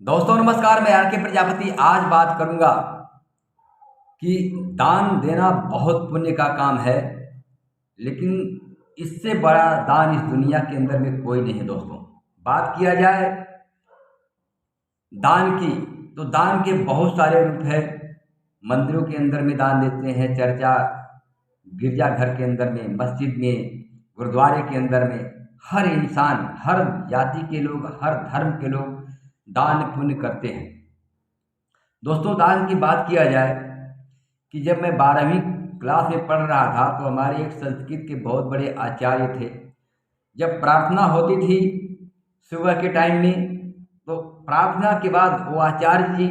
दोस्तों नमस्कार, मैं आर के प्रजापति आज बात करूंगा कि दान देना बहुत पुण्य का काम है। लेकिन इससे बड़ा दान इस दुनिया के अंदर में कोई नहीं है। दोस्तों, बात किया जाए दान की, तो दान के बहुत सारे रूप हैं। मंदिरों के अंदर में दान देते हैं, चर्चा गिरजाघर के अंदर में, मस्जिद में, गुरुद्वारे के अंदर में। हर इंसान, हर जाति के लोग, हर धर्म के लोग दान पुण्य करते हैं। दोस्तों, दान की बात किया जाए कि जब मैं 12वीं क्लास में पढ़ रहा था तो हमारे एक संस्कृत के बहुत बड़े आचार्य थे। जब प्रार्थना होती थी सुबह के टाइम में, तो प्रार्थना के बाद वो आचार्य जी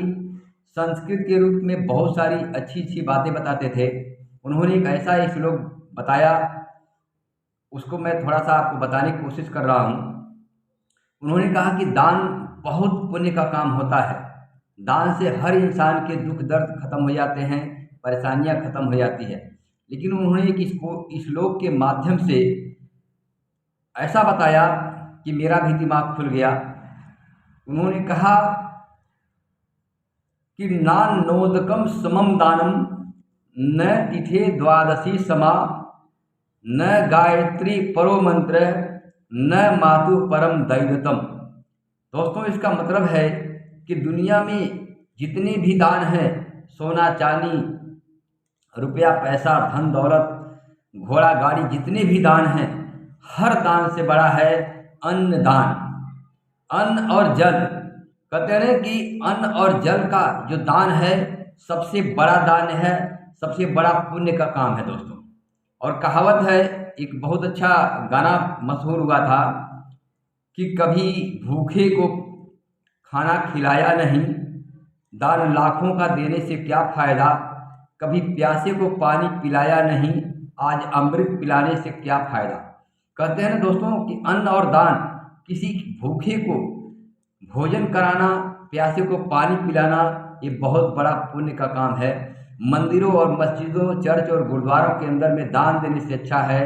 संस्कृत के रूप में बहुत सारी अच्छी अच्छी बातें बताते थे। उन्होंने एक ऐसा श्लोक बताया, उसको मैं थोड़ा सा आपको बताने की कोशिश कर रहा हूँ। उन्होंने कहा कि दान बहुत पुण्य का काम होता है। दान से हर इंसान के दुख दर्द खत्म हो जाते हैं, परेशानियां खत्म हो जाती है। लेकिन उन्होंने एक इसको श्लोक के माध्यम से ऐसा बताया कि मेरा भी दिमाग खुल गया। उन्होंने कहा कि नान्नोदकम समम दानम, न तिथे द्वादशी समा, न गायत्री परो मंत्र, न मातु परम दैवतम। दोस्तों, इसका मतलब है कि दुनिया में जितने भी दान हैं, सोना चांदी, रुपया पैसा, धन दौलत, घोड़ा गाड़ी, जितने भी दान हैं, हर दान से बड़ा है अन्न दान। अन्न और जल, कहते हैं कि अन्न और जल का जो दान है सबसे बड़ा दान है, सबसे बड़ा पुण्य का काम है। दोस्तों, और कहावत है, एक बहुत अच्छा गाना मशहूर हुआ था कि कभी भूखे को खाना खिलाया नहीं, दान लाखों का देने से क्या फायदा। कभी प्यासे को पानी पिलाया नहीं, आज अमृत पिलाने से क्या फायदा। कहते हैं ना दोस्तों कि अन्न और दान, किसी भूखे को भोजन कराना, प्यासे को पानी पिलाना, ये बहुत बड़ा पुण्य का काम है। मंदिरों और मस्जिदों, चर्च और गुरुद्वारों के अंदर में दान देने से अच्छा है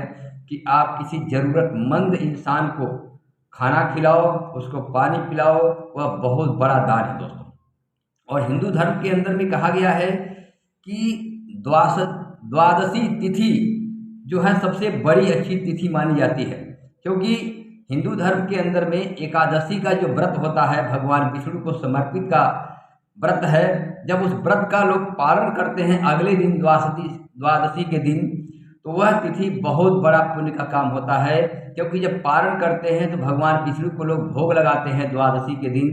कि आप किसी ज़रूरतमंद इंसान को खाना खिलाओ, उसको पानी पिलाओ, वह बहुत बड़ा दान है। दोस्तों, और हिंदू धर्म के अंदर में कहा गया है कि द्वादशी तिथि जो है सबसे बड़ी अच्छी तिथि मानी जाती है। क्योंकि हिंदू धर्म के अंदर में एकादशी का जो व्रत होता है, भगवान विष्णु को समर्पित का व्रत है। जब उस व्रत का लोग पालन करते हैं अगले दिन, द्वादशी के दिन, तो वह तिथि बहुत बड़ा पुण्य का काम होता है। क्योंकि जब पारण करते हैं तो भगवान विष्णु को लोग भोग लगाते हैं द्वादशी के दिन,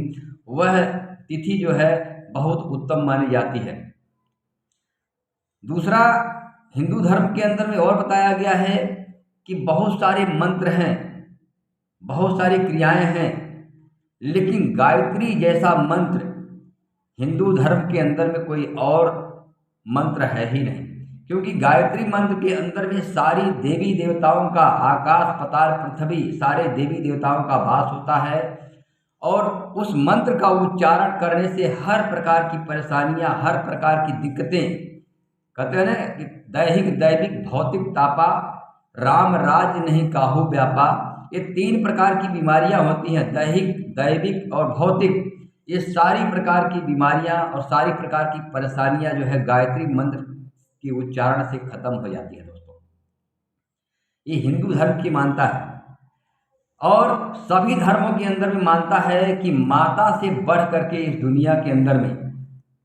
वह तिथि जो है बहुत उत्तम मानी जाती है। दूसरा, हिंदू धर्म के अंदर में और बताया गया है कि बहुत सारे मंत्र हैं, बहुत सारी क्रियाएं हैं, लेकिन गायत्री जैसा मंत्र हिंदू धर्म के अंदर में कोई और मंत्र है ही नहीं। क्योंकि गायत्री मंत्र के अंदर में सारी देवी देवताओं का, आकाश पाताल पृथ्वी, सारे देवी देवताओं का वास होता है। और उस मंत्र का उच्चारण करने से हर प्रकार की परेशानियां, हर प्रकार की दिक्कतें, कहते हैं ना कि दैहिक दैविक भौतिक तापा, राम राज नहीं काहू व्यापा, ये 3 प्रकार की बीमारियां होती हैं, दैहिक दैविक और भौतिक। ये सारी प्रकार की बीमारियां और सारी प्रकार की परेशानियां जो है गायत्री मंत्र के उच्चारण से खत्म हो जाती है। दोस्तों, ये हिंदू धर्म की मानता है। और सभी धर्मों के अंदर में मानता है कि माता से बढ़ करके इस दुनिया के अंदर में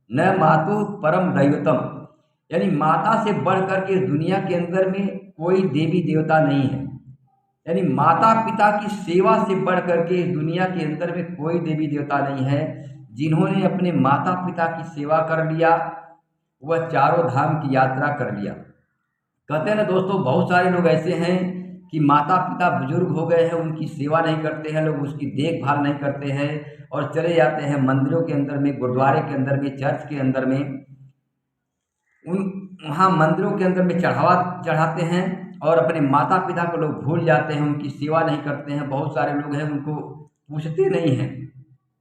न मातु परम दैवतम, यानी माता से बढ़ करके इस दुनिया के अंदर में कोई देवी देवता नहीं है। यानी माता पिता की सेवा से बढ़ करके इस दुनिया के अंदर में कोई देवी देवता नहीं है। जिन्होंने अपने माता पिता की सेवा कर लिया, वह चारों धाम की यात्रा कर लिया। कहते हैं ना दोस्तों, बहुत सारे लोग ऐसे हैं कि माता पिता बुजुर्ग हो गए हैं, उनकी सेवा नहीं करते हैं, लोग उसकी देखभाल नहीं करते हैं और चले जाते हैं मंदिरों के अंदर में, गुरुद्वारे के अंदर में, चर्च के अंदर में, वहाँ मंदिरों के अंदर में चढ़ावा चढ़ाते हैं और अपने माता पिता को लोग भूल जाते हैं, उनकी सेवा नहीं करते हैं। बहुत सारे लोग हैं उनको पूछते नहीं हैं।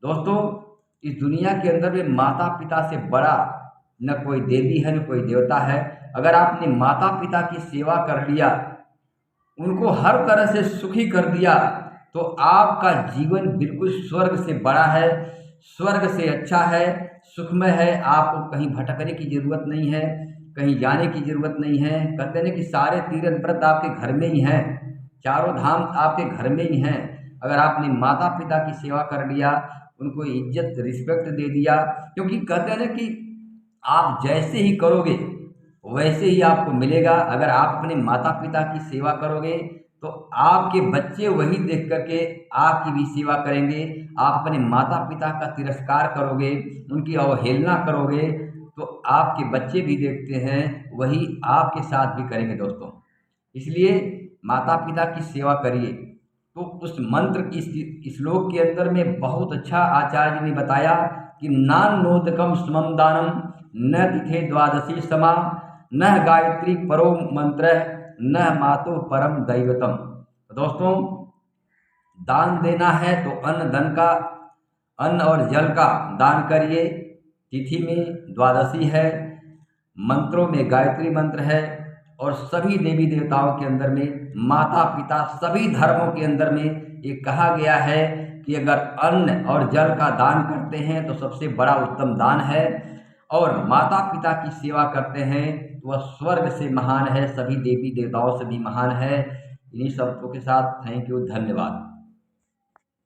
दोस्तों, इस दुनिया के अंदर में माता पिता से बड़ा न कोई देवी है, न कोई देवता है। अगर आपने माता पिता की सेवा कर लिया, उनको हर तरह से सुखी कर दिया, तो आपका जीवन बिल्कुल स्वर्ग से बड़ा है। स्वर्ग से अच्छा है, सुखमय है। आपको कहीं भटकने की ज़रूरत नहीं है, कहीं जाने की ज़रूरत नहीं है। कहते हैं कि सारे तीर्थ व्रत आपके घर में ही हैं, चारों धाम आपके घर में ही हैं। अगर आपने माता पिता की सेवा कर लिया, उनको इज्जत रिस्पेक्ट दे दिया, क्योंकि कहते हैं ना कि आप जैसे ही करोगे वैसे ही आपको मिलेगा। अगर आप अपने माता पिता की सेवा करोगे तो आपके बच्चे वही देख करके आपकी भी सेवा करेंगे। आप अपने माता पिता का तिरस्कार करोगे, उनकी अवहेलना करोगे, तो आपके बच्चे भी देखते हैं वही आपके साथ भी करेंगे दोस्तों। इसलिए माता पिता की सेवा करिए। तो उस मंत्र इस श्लोक के अंदर में बहुत अच्छा आचार्य जी ने बताया कि नान्नोदकम समम दानम न तिथे द्वादशी समा न गायत्री परो मंत्र न मातो परम दैवतम। तो दोस्तों, दान देना है तो अन्न और जल का दान करिए। तिथि में द्वादशी है, मंत्रों में गायत्री मंत्र है, और सभी देवी देवताओं के अंदर में माता पिता, सभी धर्मों के अंदर में ये कहा गया है कि अगर अन्न और जल का दान करते हैं तो सबसे बड़ा उत्तम दान है, और माता पिता की सेवा करते हैं तो वह स्वर्ग से महान है, सभी देवी देवताओं से भी महान है। इन्हीं शब्दों के साथ थैंक यू, धन्यवाद।